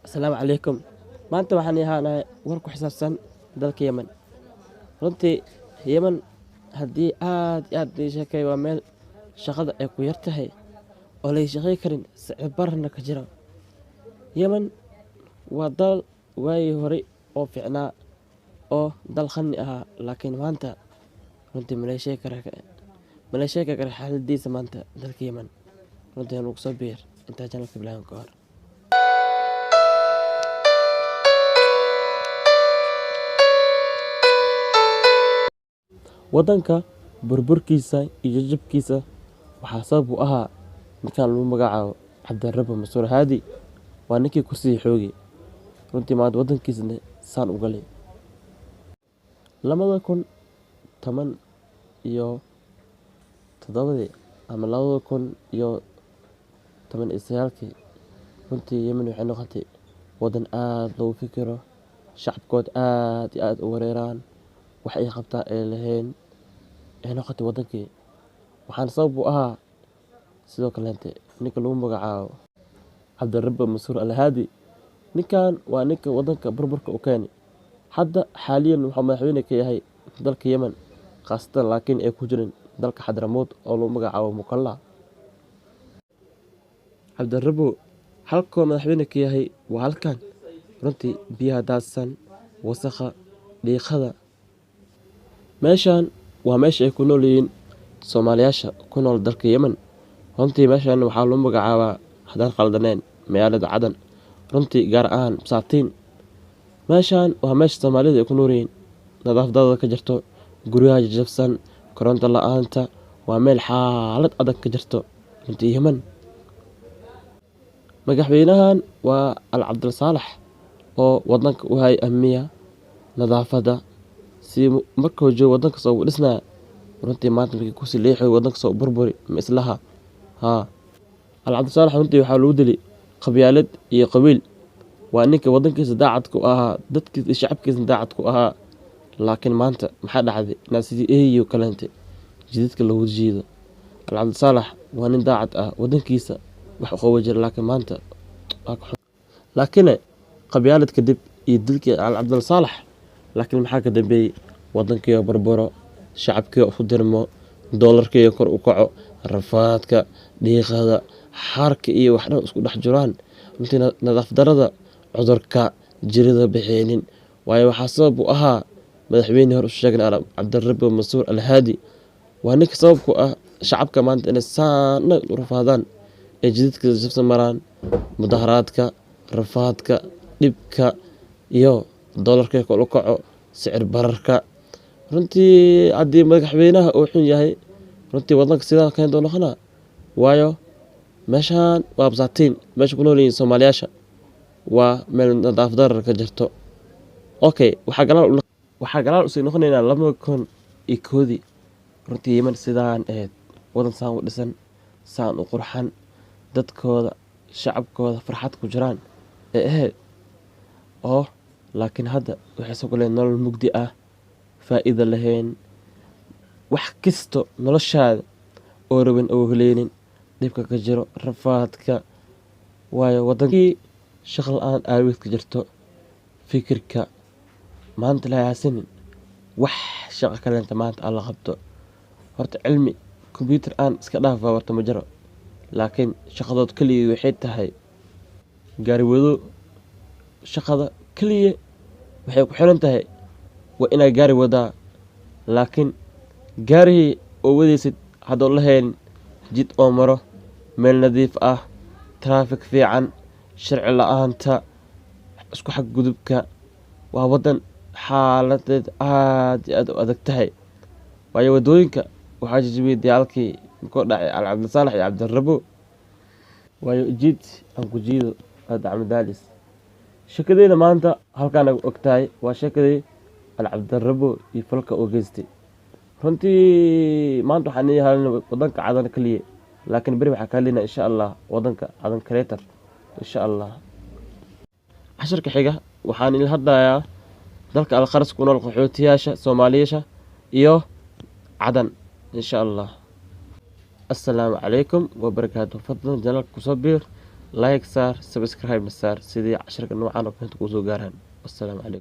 asalaamu calaykum. Maanta waxaan yahaanahay war ku xisaabsan dalka Yemen. Runtii Yemen haddii aad iyo aad ii sheekay waa meel shaqada ay ku yar tahay oo lay shaqay karin sicir bararna ka jira. Yemen waa dal waagii hore oo fiicnaa oo dal qani ahaa, laakiin maanta runtii maleeshiya kara xaaladiisa maanta dalka Yemen. Runtii aan ugu soo biir intaa janalka bilahan ka hor. Wadanka burburkiisa iyo jabkiisa waxaa sabab u ahaa ninkaan lagu magacaabo Cabdirabbi Mansuur Haadi. Waa ninkii ku sii xoogay runtii maanta wadankiisana saan u galay 2017 ama 2019 runtii Yemen waxay noqotay wadan aad loogu fikiro, shacabkood aad iyo aad u wareeraan, wax ay qabtaan ay lahayn ay noqotay wadankii. Waxaan sabab u ahaa sidoo kaleente ninka lagu magacaabo Cabdirabbi Mansuur Haadi. ninkan waa ninka wadanka burburka u keenay. Hadda xaaliyan wuxuu madaxweyne ka yahay dalka Yemen, khaasatan laakiin ay ku jirin dalka Xadramood oo lagu magacaabo Mukalla. Cabdirabbi halkoo madaxweyne ka yahay waa halkan. Runtii biyaha daadsan, wasakha, dhiiqada. Meeshaan waa meesha ay ku nool yihiin Soomaaliyaasha ku nool dalka Yemen. Runtii meeshaan waxaa lagu magacaabaa haddaan khaldaneen magaalada Cadan. Runtii gaar ahaan Saatiin. Meeshaan waa meesha Soomaalida ay ku nool yihiin, nadaafadda ka jirto, guryaha jajabsan, koronto la'aanta. Waa meel xaalad adag ka jirto runtii Yemen. Madaxweynahan waa Al Cabdul Saalax oo wadanka u hay amniga, nadaafadda. Si markuu joogo wadanka soo dhisnaa runtii maanta markii ku sii leexay wadanka soo burburi ma islaha. Al Cabdul Saalax runtii waxaa lagu dilay qabyaalad iyo qabiil. Waa ninka wadankiisa daacad ku ahaa, dadkiisa shacabkiisa daacad ku ahaa. Laakiin maanta maxaa dhacday inaa sidii eeyo kaleente jidadka lagu jiido. Al Cabdul Saalax waa nin daacad ah wadankiisa wax u qaban jira, laakiin maanta laakiin qabyaalad kadib iyo dilkii Al Cabdul Saalax. Laakiin maxaa ka dambeeyay wadankii oo burburo, shacabkii oo isu dirmo, doolarkii kor u kaco, rafaadka, dhiiqada, xarka iyo wax dhan isku dhex jiraan. Runtii nadaafad darrada, cudurka, jirida bixinin. Waayo waxaa sabab u ahaa madaxweyne hore u sheegnay Cabdirabbi Mansuur Haadi. Waa ninka sabab ku ah shacabka maanta inay saana u rafaadaan, ay jidadka jabsan maraan, mudaharaadka, rafaadka, dhibka iyo doolarkii kor u kaco, sicir bararka. Runtii haddii madaxweynaha uu xun yahay runtii wadanka sidaa keento noqonaa. Waayo meeshaan waa Saatiin, meesha ku nool yihiin Soomaaliyaasha. Waa meel nadaafad darro ka jirto. waxaa galaal u sii noqonaynaa 2001 runtii Yemen sidaan ahayd wadan saan u dhisan, saan u qurxan, dadkooda shacabkooda farxad ku jiraan ee ahayd. Laakiin hadda waxay soo galeen nolol mugdi ah, faa'iido lahayn, wax kasto noloshaada oo rabin oo heleynin, dhibka ka jiro, rafaadka. Waayo wadankii shaqo la'aan aawadeed ka jirto, fikirka maanta la haysanin wax shaqo kaleenta maanta alla qabto. Horta cilmi computer aan iska dhaafaa horta ma jiro, laakiin shaqadood kaliya waxay tahay gaari wado. Shaqada kaliya waxay ku xiran tahay waa inaa gaari wadaa, laakiin gaarigii oo wadaysid haddoo lahayn jid oo maro, meel nadiif ah, traffic fiican, sharci la'aanta, isku xag gudubka. Waa wadan xaaladeed aad iyo aad u adag tahay. Waayo wadooyinka waxaa jajabiyay dagaalkii ku dhacay Al Cabdul Saalax iyo Cabdirabbi. Waayo jid aan ku jiido dacmadaalis. Shakadayda maanta halkaan og tahay waa shakadii Al Cabdirabbi iyo falka oo geystay. Runtii maanta waxaan yahay wadanka Cadan kaliya, laakiin bari waxaa ka hadlaynaa insha Allah wadanka Cadan Creator insha Allah. Casharka xiga waxaan ila hadlayaa dalka Al Kharas ku nool qaxootiyaasha Soomaaliyeesha iyo Cadan insha Allah. السلام عليكم وبركاته. فضلا جلالك صبير like saar, subscribe saar sidii casharka noocan oo kale kuu soo gaaraan. Wassalaamu calaykum.